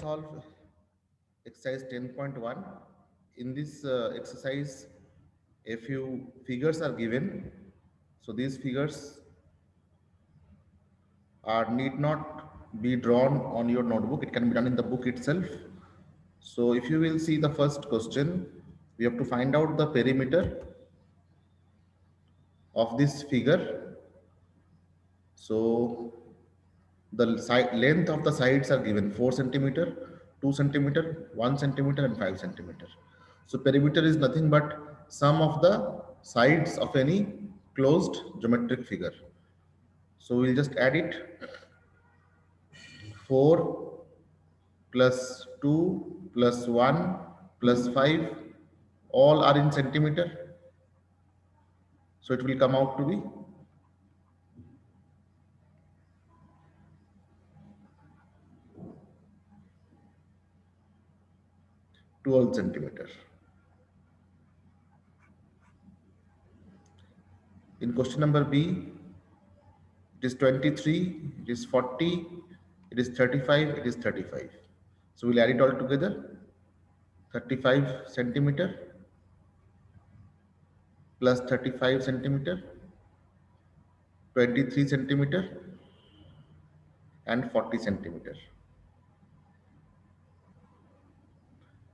solve exercise 10.1. In this exercise, a few figures are given. So these figures are need not be drawn on your notebook. It can be done in the book itself. So if you will see the first question, we have to find out the perimeter of this figure. So the side length of the sides are given 4 centimeter, 2 centimeter, 1 centimeter and 5 centimeter. So perimeter is nothing but sum of the sides of any closed geometric figure. So we'll just add it. 4 plus 2 plus 1 plus 5, all are in centimeter. So it will come out to be 12 centimeter. In question number B, it is 23, it is 40, it is 35, it is 35. So we'll add it all together. 35 centimeter plus 35 centimeter, 23 centimeter and 40 centimeter.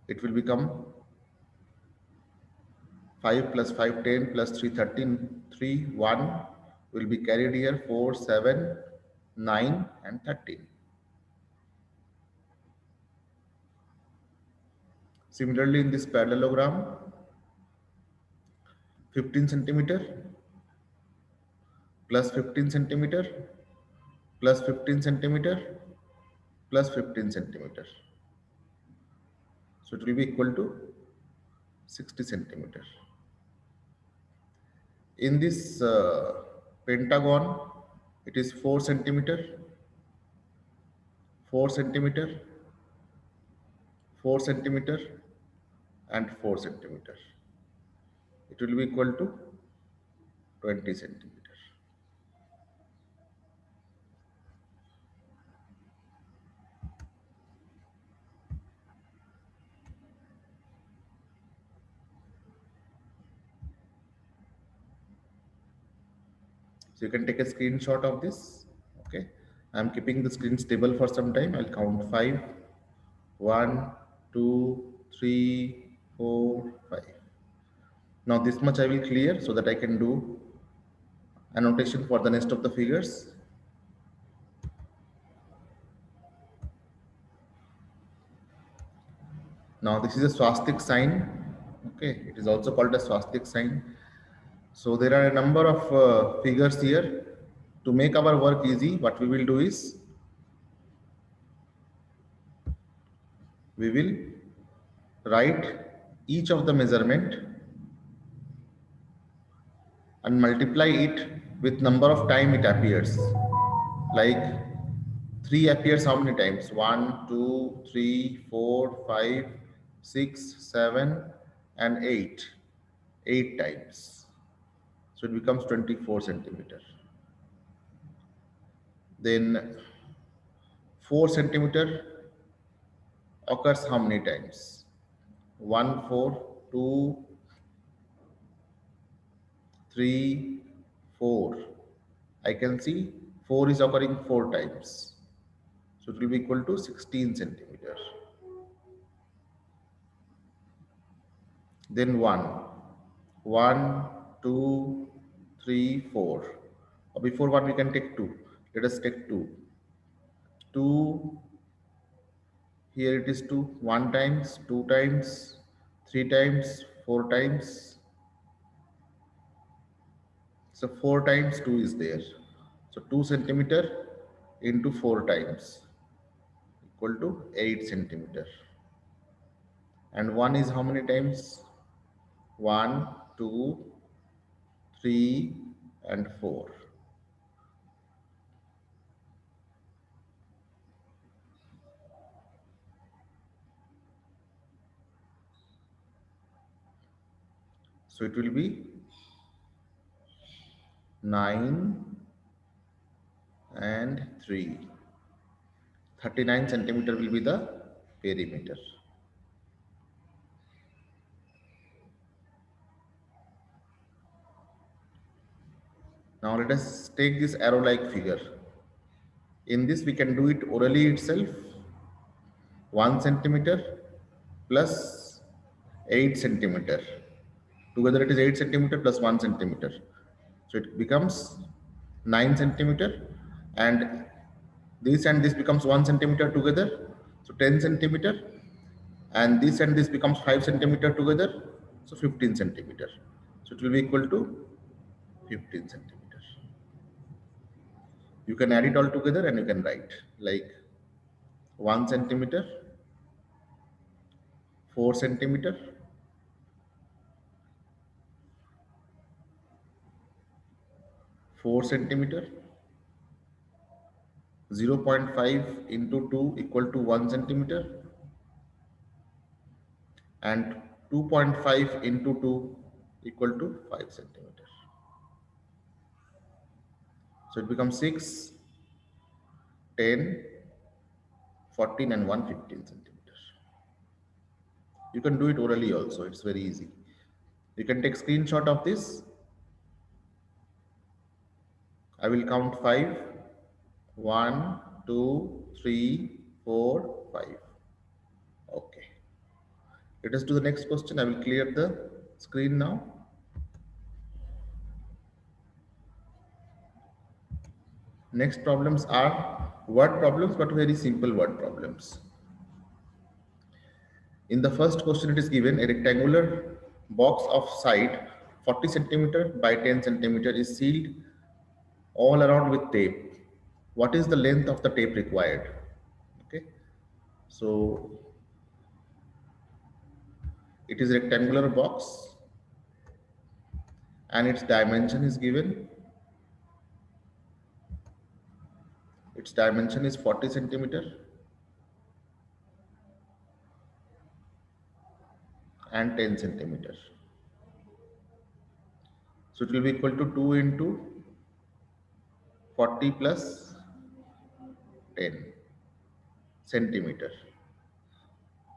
It will become 5 plus 5, 10 plus 3, 13, 3, 1 will be carried here, 4, 7, 9 and 13. Similarly, in this parallelogram, 15 centimeter plus 15 centimeter plus 15 centimeter plus 15 centimeter. So it will be equal to 60 centimeter. In this pentagon, it is 4 centimeter, 4 centimeter, 4 centimeter and 4 centimeter. It will be equal to 20 centimeter. So you can take a screenshot of this. Okay. I'm keeping the screen stable for some time. I'll count 5. 1, 2, 3, 4, 5. Now this much I will clear so that I can do annotation for the rest of the figures. Now this is a swastik sign. Okay, it is also called a swastik sign. So there are a number of figures here. To make our work easy, what we will do is we will write each of the measurement and multiply it with number of time it appears. Like 3 appears how many times? 1, 2, 3, 4, 5, 6, 7 and 8. 8 times. So it becomes 24 centimeter. Then 4 centimeter occurs how many times? 1, 4, 2, 3, 4. I can see 4 is occurring 4 times. So it will be equal to 16 centimeter. Then 1. 1, 2, 3, 4. Or before 1 we can take 2. Let us take 2. 2, here it is 2. 1 times, 2 times, 3 times, 4 times. So 4 times 2 is there. So 2 centimeter into 4 times equal to 8 centimeter. And 1 is how many times? 1, 2, 3 and 4. So it will be 9 and 3. 39 centimeter will be the perimeter. Now let us take this arrow-like figure. In this, we can do it orally itself. 1 centimeter plus 8 centimeter. Together it is 8 centimeter plus 1 centimeter. So it becomes 9 centimeter, and this becomes 1 centimeter together. So 10 centimeter, and this becomes 5 centimeter together. So 15 centimeter. So it will be equal to 15 centimeter. You can add it all together and you can write like 1 centimeter, 4 centimeter, 4 centimeter, 0.5 into 2 equal to 1 centimeter, and 2.5 into 2 equal to 5 centimeter. So it becomes 6, 10, 14 and 115 centimeters. You can do it orally also, it's very easy. You can take screenshot of this. I will count 5. 1, 2, 3, 4, 5. Okay. Let us do the next question. I will clear the screen now. Next problems are word problems, but very simple word problems. In the first question, it is given a rectangular box of side 40 centimeter by 10 centimeter is sealed all around with tape. What is the length of the tape required? Okay, so it is a rectangular box and its dimension is given. Its dimension is 40 centimeter and 10 centimeter. So it will be equal to 2 into 40 plus 10 centimeter.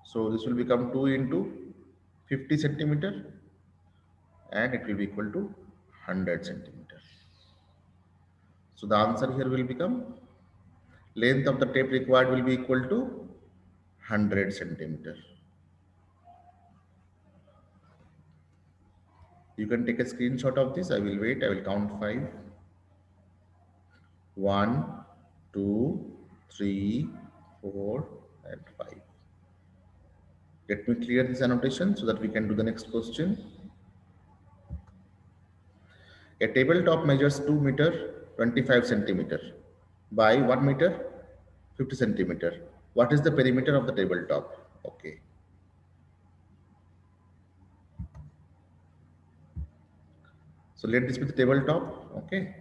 So this will become 2 into 50 centimeter, and it will be equal to 100 centimeter. So the answer here will become length of the tape required will be equal to 100 centimeter. You can take a screenshot of this. I will wait. I will count 5. 1, 2, 3, 4, and 5. Let me clear this annotation so that we can do the next question. A tabletop measures 2 meter 25 centimeter by 1 meter 50 centimeter. What is the perimeter of the tabletop? Okay. So let this be the tabletop. Okay.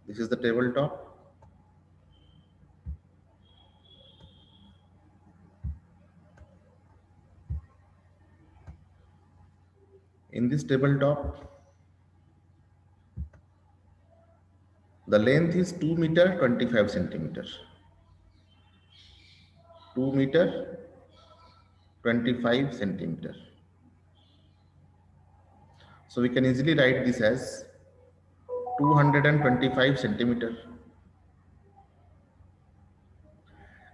This is the tabletop. In this tabletop, the length is 2 meter 25 centimeter. 2 meter 25 centimeter. So we can easily write this as 225 centimeter,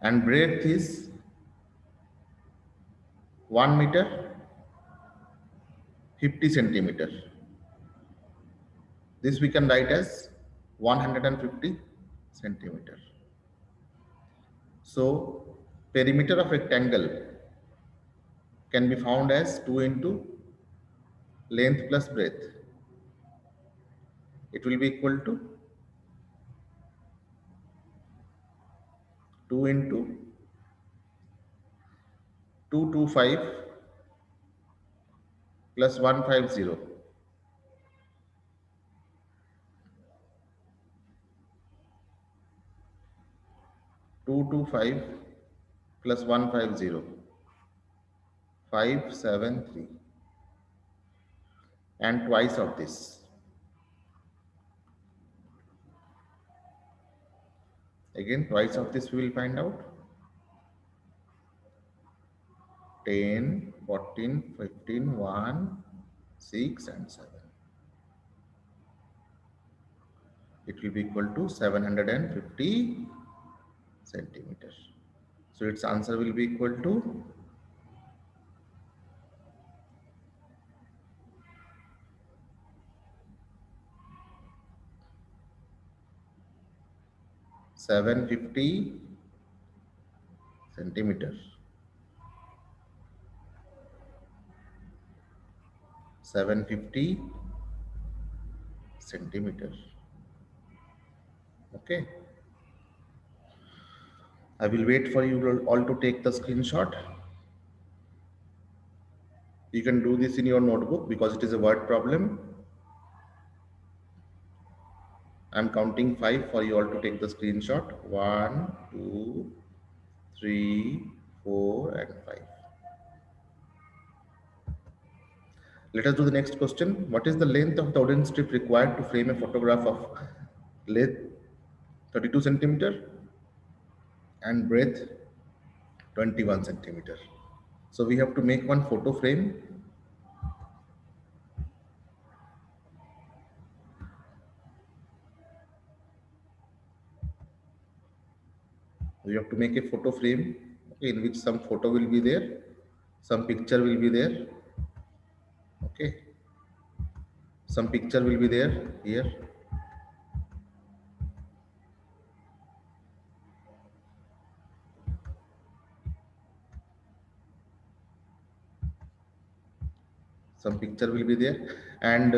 and breadth is 1 meter 50 centimeter. This we can write as 150 centimeter. So perimeter of rectangle can be found as 2 into length plus breadth. It will be equal to 2 into 225 plus 150. 225 plus 150. 573, and twice of this. Again, twice of this we will find out. 10, 14, 15, 1, 6 and 7. It will be equal to 750 centimeters. So its answer will be equal to 750 centimeters. 750 centimeters. Okay. I will wait for you all to take the screenshot. You can do this in your notebook because it is a word problem. I'm counting 5 for you all to take the screenshot. 1, 2, 3, 4 and 5. Let us do the next question. What is the length of the wooden strip required to frame a photograph of length 32 centimeter and breadth 21 centimeter? So we have to make one photo frame. We have to make a photo frame, okay, in which some photo will be there, some picture will be there, okay, some picture will be there here. Some picture will be there, and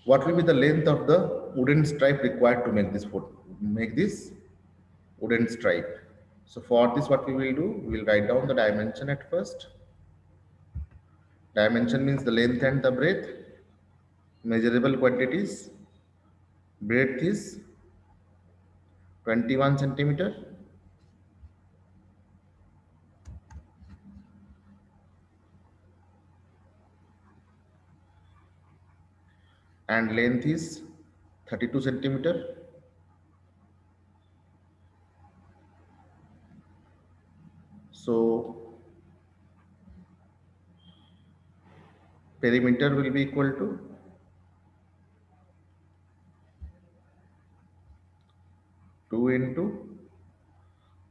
what will be the length of the wooden stripe required to make this photo, make this wooden stripe? So for this, what we will do, we will write down the dimension at first. Dimension means the length and the breadth. Measurable quantities. Breadth is 21 centimeter. And length is 32 centimeter. So perimeter will be equal to 2 into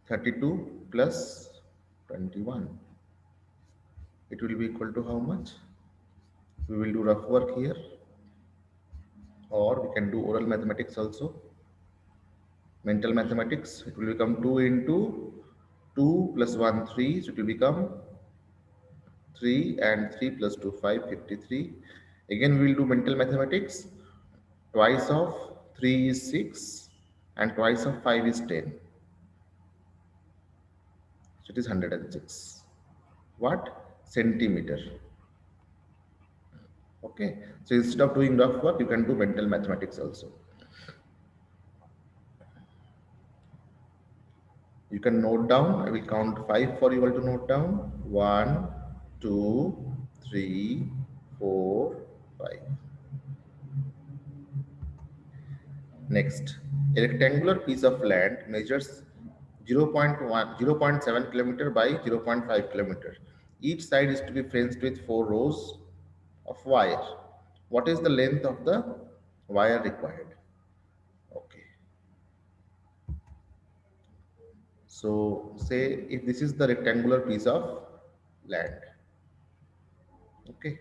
32 plus 21. It will be equal to how much? We will do rough work here, or we can do oral mathematics also. Mental mathematics, it will become 2 into 2 plus 1, 3. So it will become 3 and 3 plus 2, 5, 53. Again, we will do mental mathematics. Twice of 3 is 6 and twice of 5 is 10. So it is 106. What? Centimeter. Okay. So instead of doing rough work, you can do mental mathematics also. You can note down. I will count 5 for you all to note down. 1, 2, 3, 4, 5. Next, a rectangular piece of land measures 0.1, 0.7 kilometer by 0.5 kilometer. Each side is to be fenced with 4 rows of wire. What is the length of the wire required? Okay. So say if this is the rectangular piece of land, okay,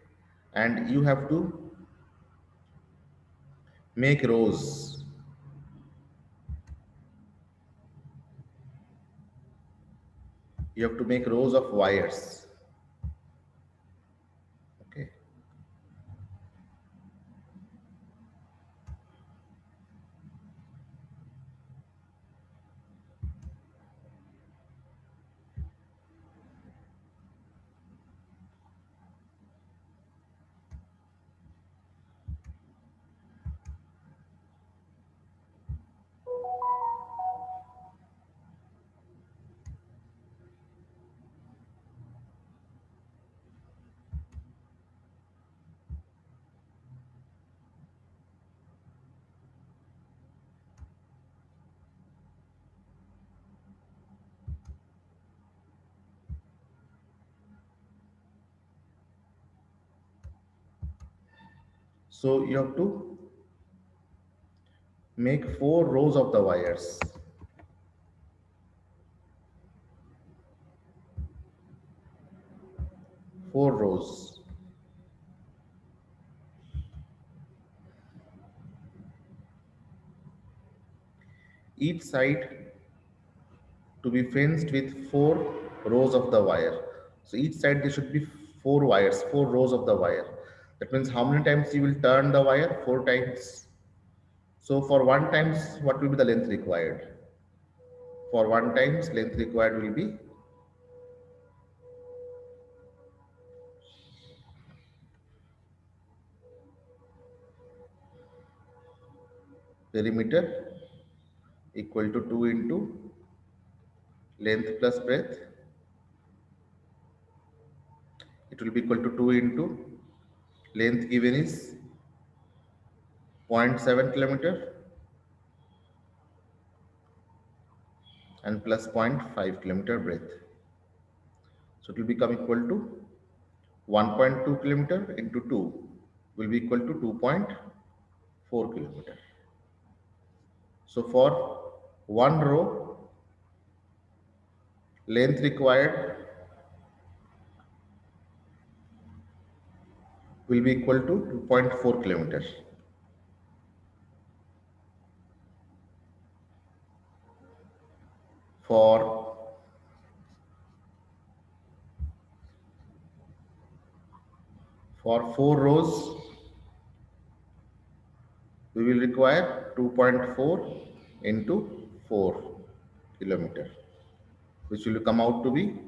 and you have to make rows. You have to make rows of wires. Okay. So you have to make 4 rows of the wires. Four rows. Each side to be fenced with 4 rows of the wire. So each side there should be 4 wires, 4 rows of the wire. That means how many times you will turn the wire? 4 times. So for 1 times, what will be the length required? For 1 times, length required will be perimeter equal to 2 into length plus breadth. It will be equal to 2 into length given is 0.7 kilometer and plus 0.5 kilometer breadth. So it will become equal to 1.2 kilometer into 2 will be equal to 2.4 kilometer. So for one row, length required will be equal to 2.4 kilometers. For 4 rows, we will require 2.4 into 4 kilometer, which will come out to be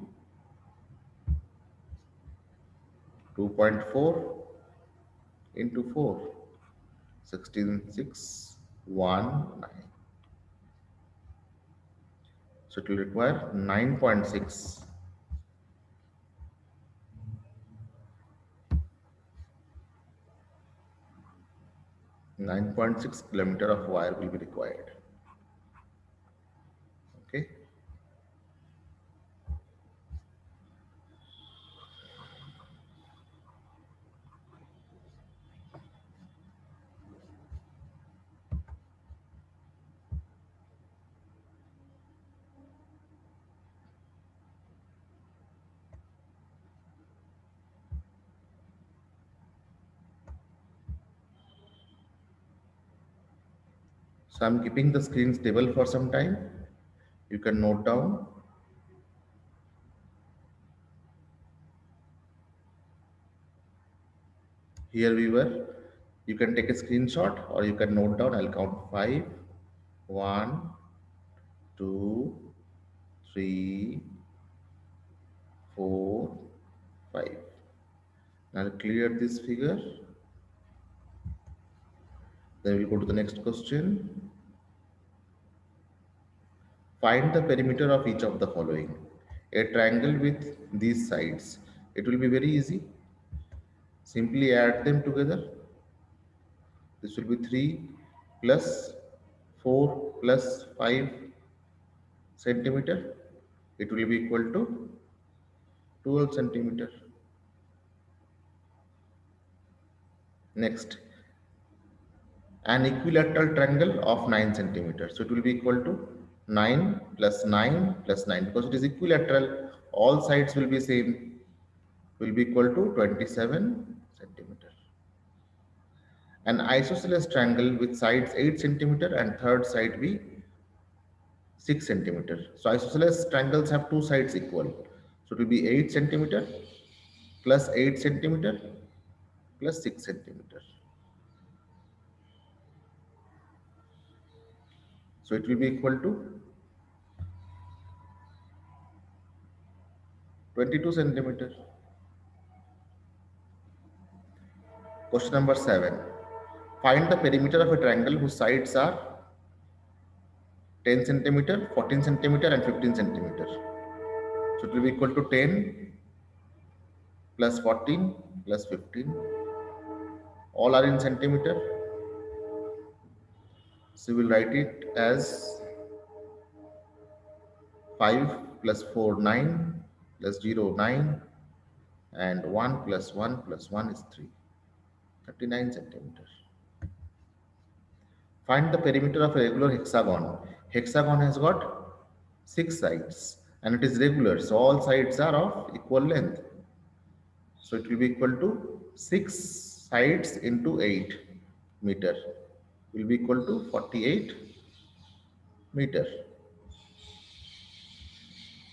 2.4 into 4, 16,619. So it will require 9.6. 9.6 kilometer of wire will be required. Okay. So I'm keeping the screen stable for some time. You can note down. Here we were. You can take a screenshot or you can note down. I'll count 5. 1, 2, 3, 4, 5. Now I'll clear this figure. Then we'll go to the next question. Find the perimeter of each of the following. A triangle with these sides. It will be very easy. Simply add them together. This will be 3 plus 4 plus 5 centimeter. It will be equal to 12 centimeter. Next, an equilateral triangle of 9 centimeters. So it will be equal to 9 plus 9 plus 9 because it is equilateral. All sides will be same. Will be equal to 27 centimeter. An isosceles triangle with sides 8 centimeter and third side be 6 centimeter. So isosceles triangles have two sides equal. So it will be 8 centimeter plus 8 centimeter plus 6 centimeter. So it will be equal to 22 centimeter. Question number 7. Find the perimeter of a triangle whose sides are 10 centimeter, 14 centimeter and 15 centimeter. So it will be equal to 10 plus 14 plus 15. All are in centimeter. So we will write it as 5 plus 4, 9 plus 0, 9 and 1 plus 1 plus 1 is 3. 39 centimeters. Find the perimeter of a regular hexagon. Hexagon has got 6 sides and it is regular, so all sides are of equal length. So it will be equal to 6 sides into 8 meter will be equal to 48 meter.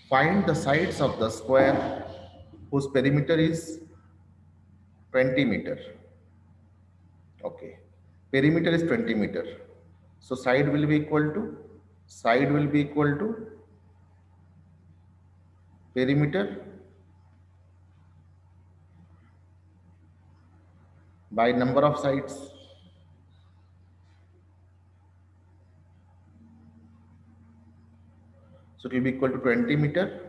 Find the sides of the square whose perimeter is 20 meter. Okay. Perimeter is 20 meter. So side will be equal to perimeter by number of sides. So it will be equal to 20 meter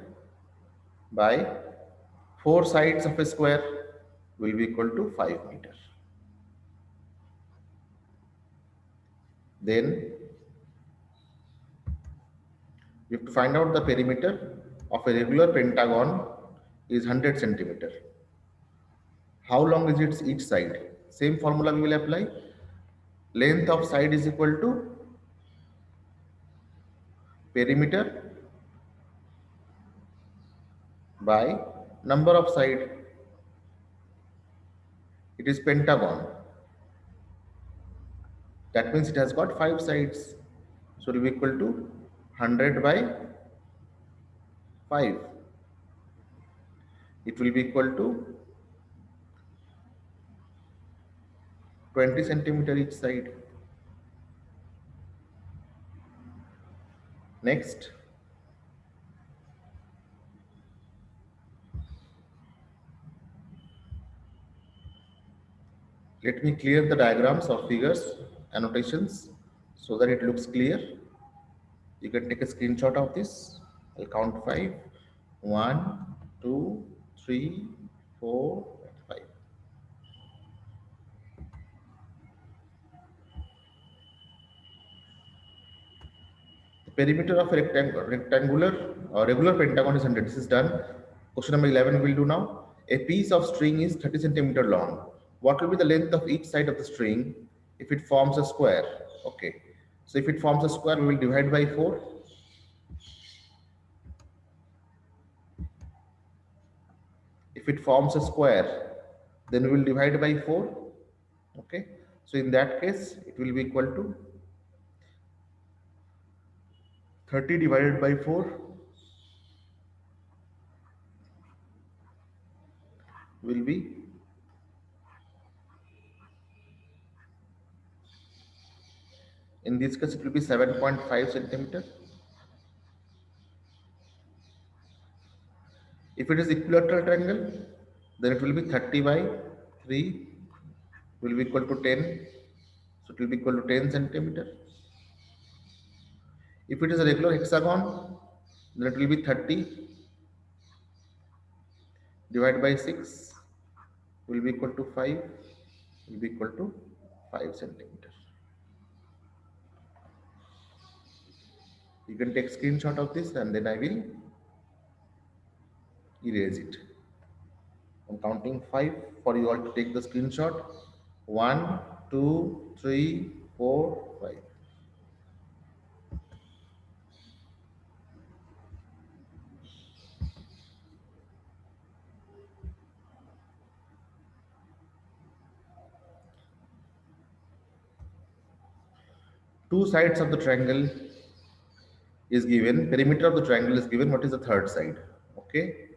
by 4 sides of a square will be equal to 5 meter. Then you have to find out the perimeter of a regular pentagon is 100 centimeter. How long is its each side? Same formula we will apply. Length of side is equal to perimeter by number of side. It is pentagon. That means it has got 5 sides. So it will be equal to 100 by 5. It will be equal to 20 centimeter each side. Next, let me clear the diagrams or figures, annotations so that it looks clear. You can take a screenshot of this. I'll count 5. 1, 2, 3, 4, 5. The perimeter of a rectangular or regular pentagon is 100. This is done. Question number 11 we will do now. A piece of string is 30 centimeter long. What will be the length of each side of the string if it forms a square? Okay. So if it forms a square, we will divide by 4. If it forms a square, then we will divide by 4. Okay. So in that case, it will be equal to 30 divided by 4 will be, in this case, it will be 7.5 centimeter. If it is equilateral triangle, then it will be 30 by 3 will be equal to 10. So it will be equal to 10 centimeter. If it is a regular hexagon, then it will be 30 divided by 6 will be equal to 5 will be equal to 5 centimeter. You can take screenshot of this and then I will erase it. I'm counting 5 for you all to take the screenshot. 1, 2, 3, 4, 5. Two sides of the triangle is given, perimeter of the triangle is given. What is the third side? Okay.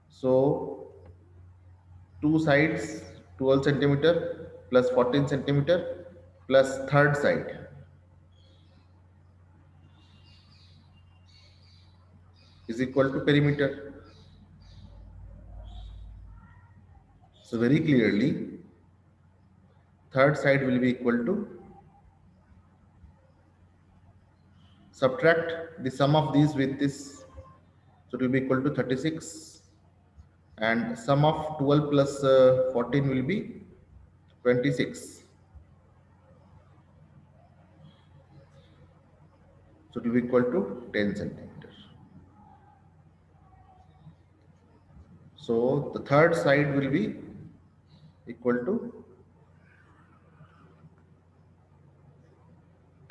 So two sides 12 centimeter plus 14 centimeter plus third side is equal to perimeter. So very clearly third side will be equal to, subtract the sum of these with this, so it will be equal to 36, and sum of 12 plus 14 will be 26. So it will be equal to 10 centimeters. So the third side will be equal to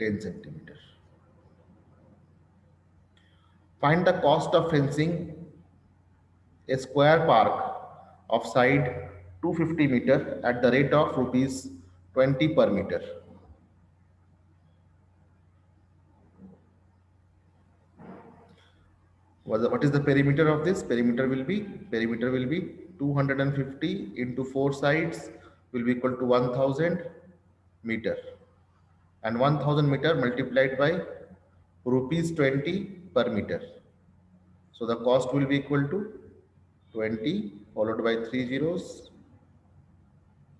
10 centimeter. Find the cost of fencing a square park of side 250 meter at the rate of rupees 20 per meter. What is the perimeter of this? Perimeter will be 250 into four sides will be equal to 1000 meter, and 1000 meter multiplied by rupees 20 per meter. So the cost will be equal to 20 followed by three zeros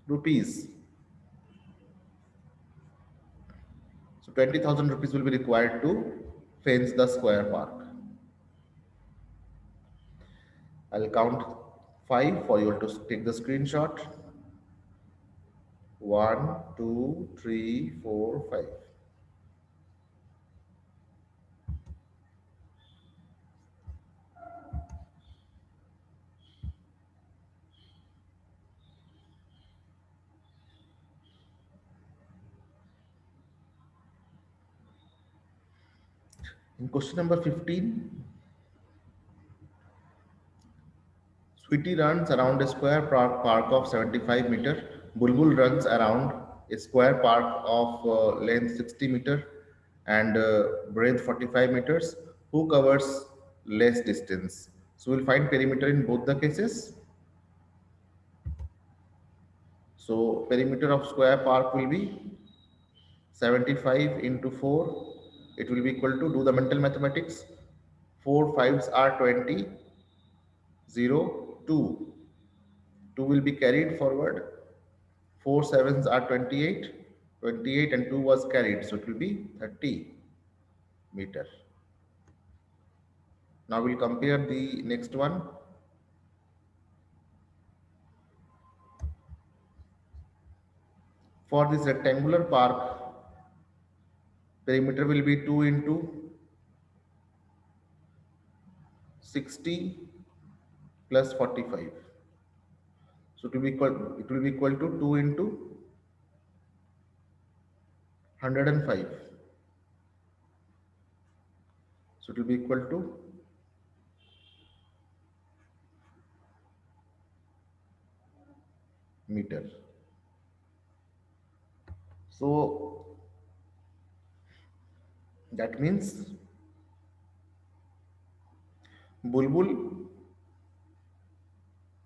rupees. So 20,000 rupees will be required to fence the square park. I'll count five for you to take the screenshot. 1, 2, 3, 4, 5. In question number 15, Sweetie runs around a square park of 75 meter. Bulbul runs around a square park of length 60 meter and breadth 45 meters. Who covers less distance? So we'll find perimeter in both the cases. So perimeter of square park will be 75 into 4. It will be equal to, do the mental mathematics. 4 fives are 20, 0, 2. 2 will be carried forward. 4 sevens are 28. 28 and 2 was carried, so it will be 30 meter. Now we'll compare the next one. For this rectangular park, perimeter will be 2 into 60 plus 45. So it will be equal to 2 into 105. So it will be equal to meter. So that means Bulbul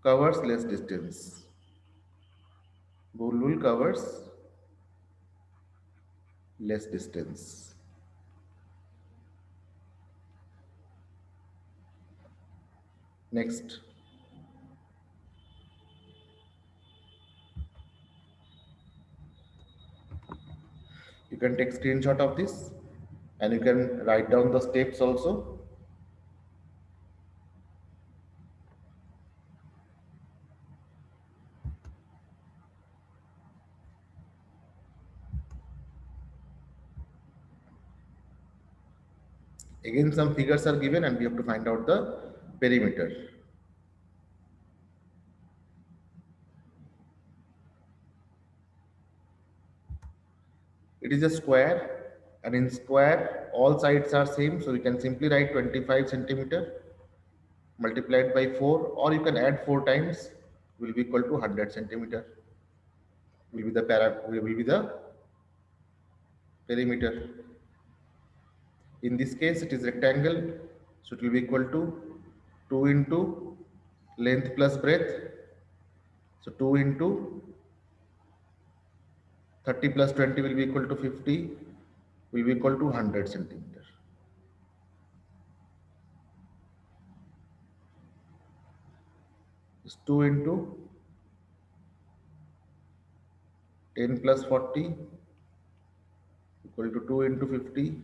covers less distance. Bulbul covers less distance. Next, you can take screenshot of this and you can write down the steps also. Again, some figures are given and we have to find out the perimeter. It is a square, and in square all sides are same, so we can simply write 25 centimeter multiplied by 4, or you can add 4 times, will be equal to 100 centimeter, will be the perimeter. In this case it is rectangle, so it will be equal to 2 into length plus breadth, so 2 into 30 plus 20 will be equal to 50, will be equal to 100 centimeter. It's 2 into 10 plus 40 equal to 2 into 50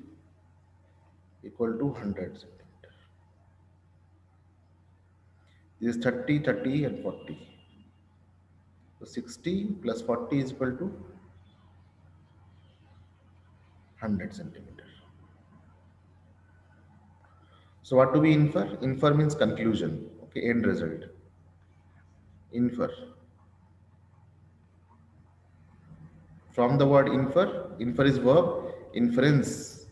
equal to 100 centimeter. This is 30, 30 and 40. So 60 plus 40 is equal to 100 centimeter. So what do we infer? Infer means conclusion, okay, end result. Infer. From the word infer, infer is verb, inference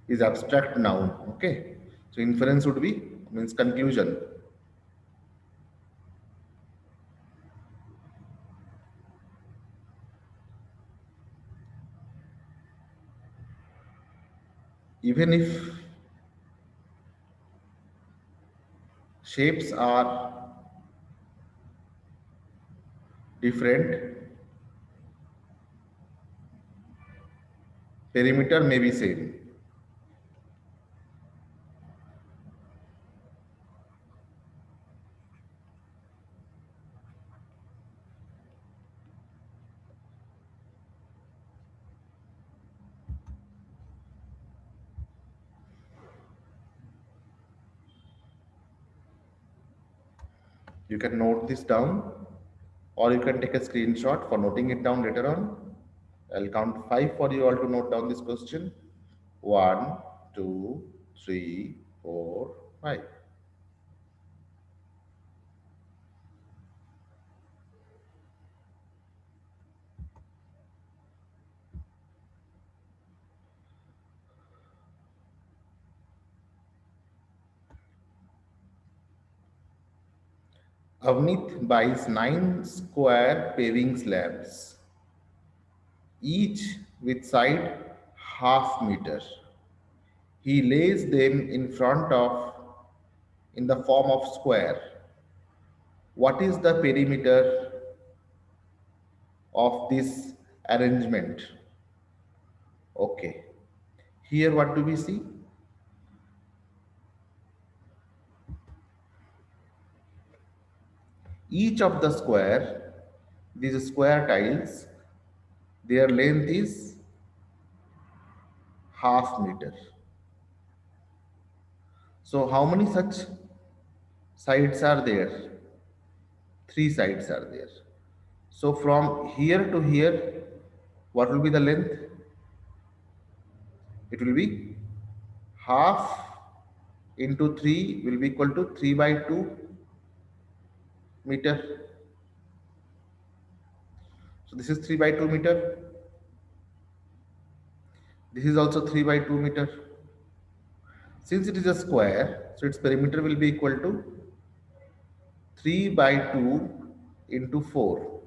is abstract noun. Okay. So inference would be means conclusion. Even if shapes are different, perimeter may be same. You can note this down, or you can take a screenshot for noting it down later on. I'll count five for you all to note down this question. One, two, three, four, five. Avnit buys 9 square paving slabs, each with side half meter. He lays them in front of in the form of square. What is the perimeter of this arrangement? Okay. Here what do we see? Each of the square, these square tiles, their length is half meter. So how many such sides are there? Three sides are there. So from here to here, what will be the length? It will be half into 3 will be equal to 3 by 2 meter. So this is 3 by 2 meter. This is also 3 by 2 meter. Since it is a square, so its perimeter will be equal to 3 by 2 into 4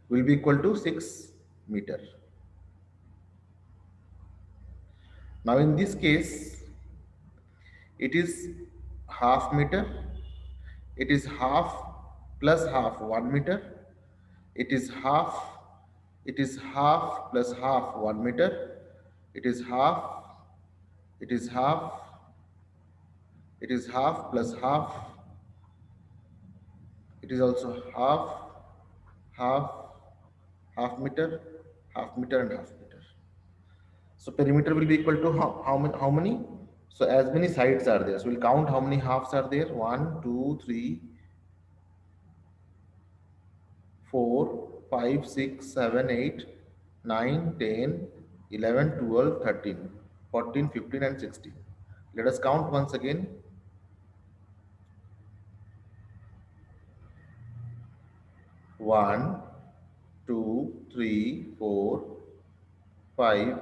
will be equal to 6 meter. Now in this case, it is half meter. It is half plus half 1 meter. It is half. It is half plus half 1 meter. It is half. It is half. It is half plus half. It is also half, half meter and half meter. So perimeter will be equal to how many? So as many sides are there. So we'll count how many halves are there. 1, 2, 3, 4, 5, 6, 7, 8, 9, 10, 11, 12, 13, 14, 15, and 16. Let us count once again. 1, 2, 3, 4, 5,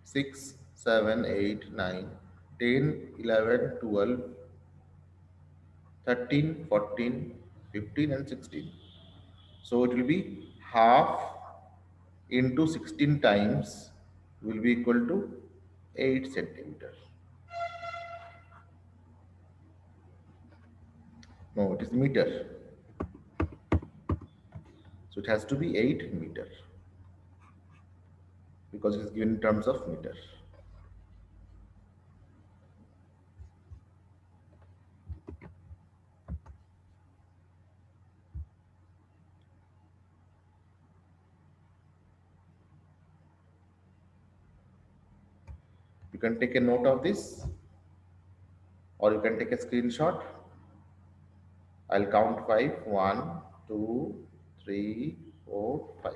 6, 7, 8, 9, 10, 11, 12, 13, 14, 15, and 16. So it will be half into 16 times will be equal to 8 centimeters. No, it is meter. So it has to be 8 meter because it is given in terms of meter. You can take a note of this or you can take a screenshot. I'll count 5. 1, 2, 3, 4, 5.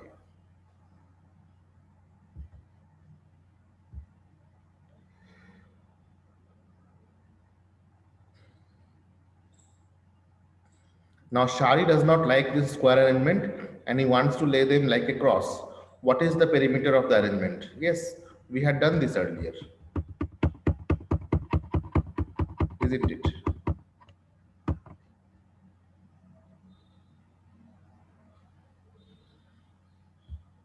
Now Shari does not like this square arrangement and he wants to lay them like a cross. What is the perimeter of the arrangement? Yes, we had done this earlier, isn't it?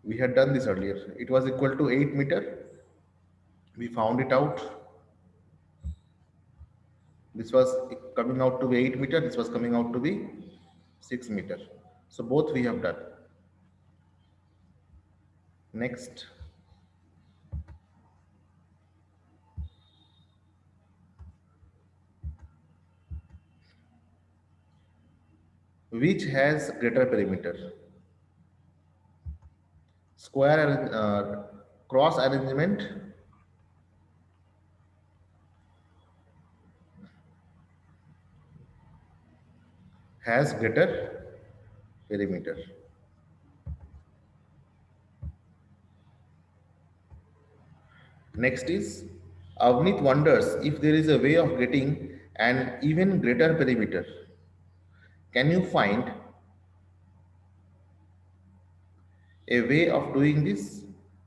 We had done this earlier. It was equal to 8 meter. We found it out. This was coming out to be 8 meter. This was coming out to be 6 meter. So both we have done. Next, which has greater perimeter? Square cross arrangement has greater perimeter. Next is Avnit wonders if there is a way of getting an even greater perimeter. Can you find a way of doing this?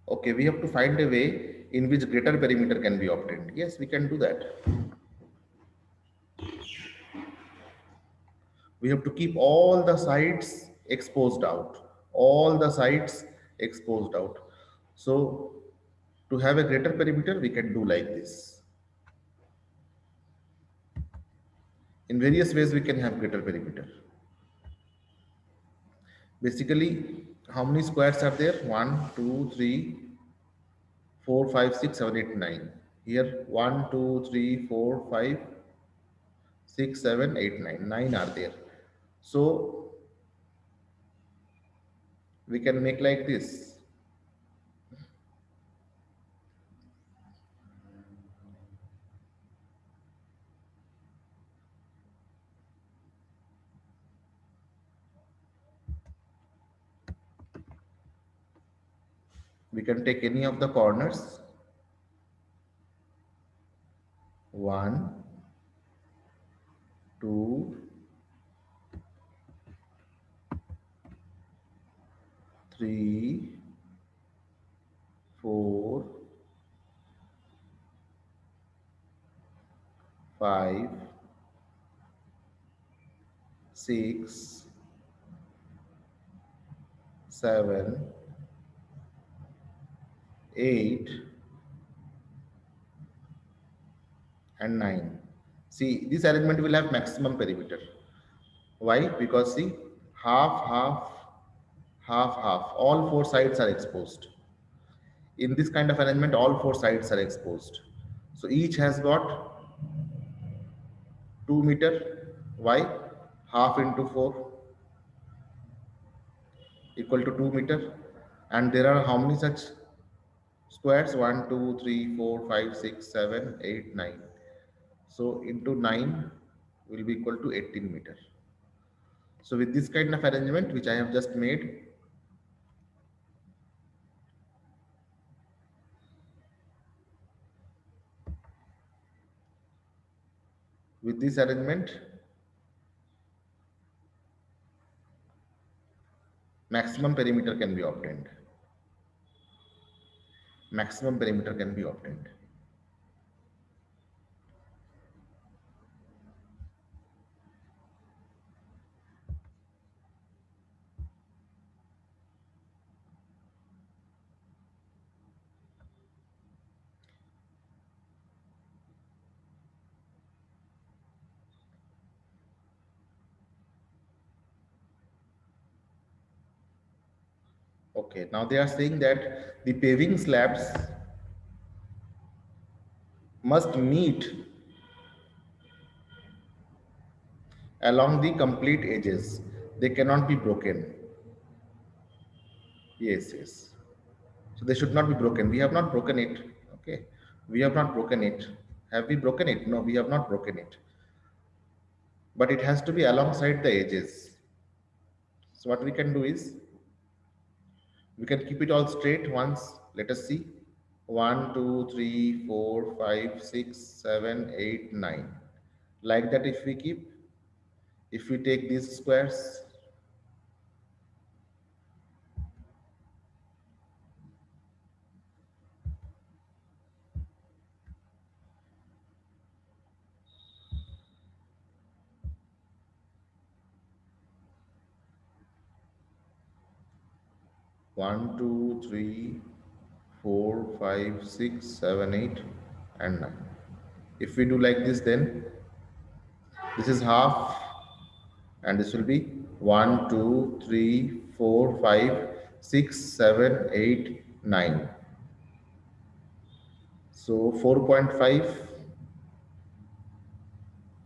Okay, we have to find a way in which greater perimeter can be obtained. Yes, we can do that. We have to keep all the sides exposed out. All the sides exposed out. So to have a greater perimeter, we can do like this. In various ways, we can have greater perimeter. Basically, how many squares are there? 1, 2, 3, 4, 5, 6, 7, 8, 9. Here 1, 2, 3, 4, 5, 6, 7, 8, 9. 9 are there. So we can make like this. We can take any of the corners. 1, 2, 3, 4, 5, 6, 7, 8, and 9. See, this arrangement will have maximum perimeter. Why? Because see, half, half, half, half, all four sides are exposed. In this kind of arrangement, all four sides are exposed. So each has got 2 meter. Why? Half into 4 equal to 2 meter. And there are how many such squares? 1, 2, 3, 4, 5, 6, 7, 8, 9. So into 9 will be equal to 18 meter. So with this kind of arrangement, which I have just made, with this arrangement, maximum perimeter can be obtained. Maximum perimeter can be obtained. Okay, now they are saying that the paving slabs must meet along the complete edges. They cannot be broken. Yes, yes. So they should not be broken. We have not broken it. Okay. We have not broken it. Have we broken it? No, we have not broken it. But it has to be alongside the edges. So what we can do is we can keep it all straight once. Let us see. 1, 2, 3, 4, 5, 6, 7, 8, 9. Like that, if we keep, If we take these squares, 1, 2, 3, 4, 5, 6, 7, 8, and 9. If we do like this, then this is half, and this will be 1, 2, 3, 4, 5, 6, 7, 8, 9. So 4.5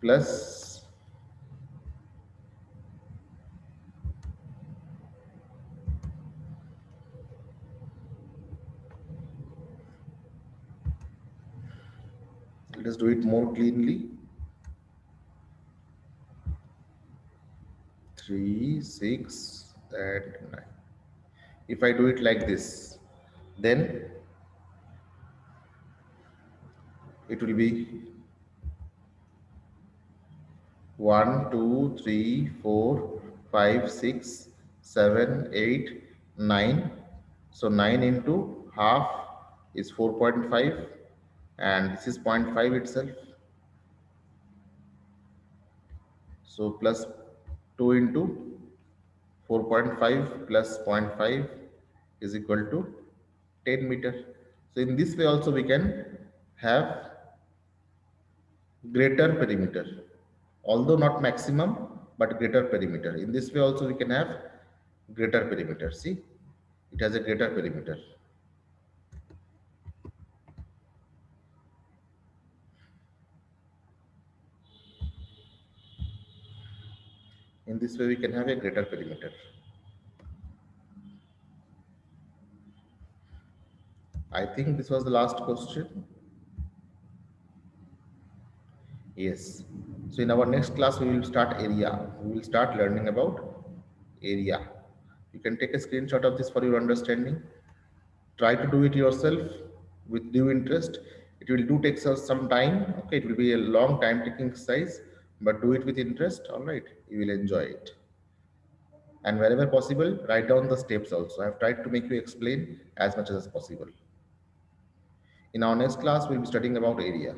plus, let us do it more cleanly, 3, 6, and 9. If I do it like this, then it will be 1, 2, 3, 4, 5, 6, 7, 8, 9. So 9 into half is 4.5, and this is zero point 0.5 itself. So plus 2 into 4.5 plus zero point 0.5 is equal to 10 meter. So in this way also we can have greater perimeter, although not maximum, but greater perimeter. In this way also we can have greater perimeter. See, it has a greater perimeter. In this way we can have a greater perimeter. I think this was the last question. Yes. So in our next class we will start area. We will start learning about area. You can take a screenshot of this for your understanding. Try to do it yourself with due interest. It will do take us some time. Okay, it will be a long time taking exercise, but do it with interest. All right, you will enjoy it. And wherever possible, write down the steps also. I have tried to make you explain as much as possible. In our next class, we'll be studying about area.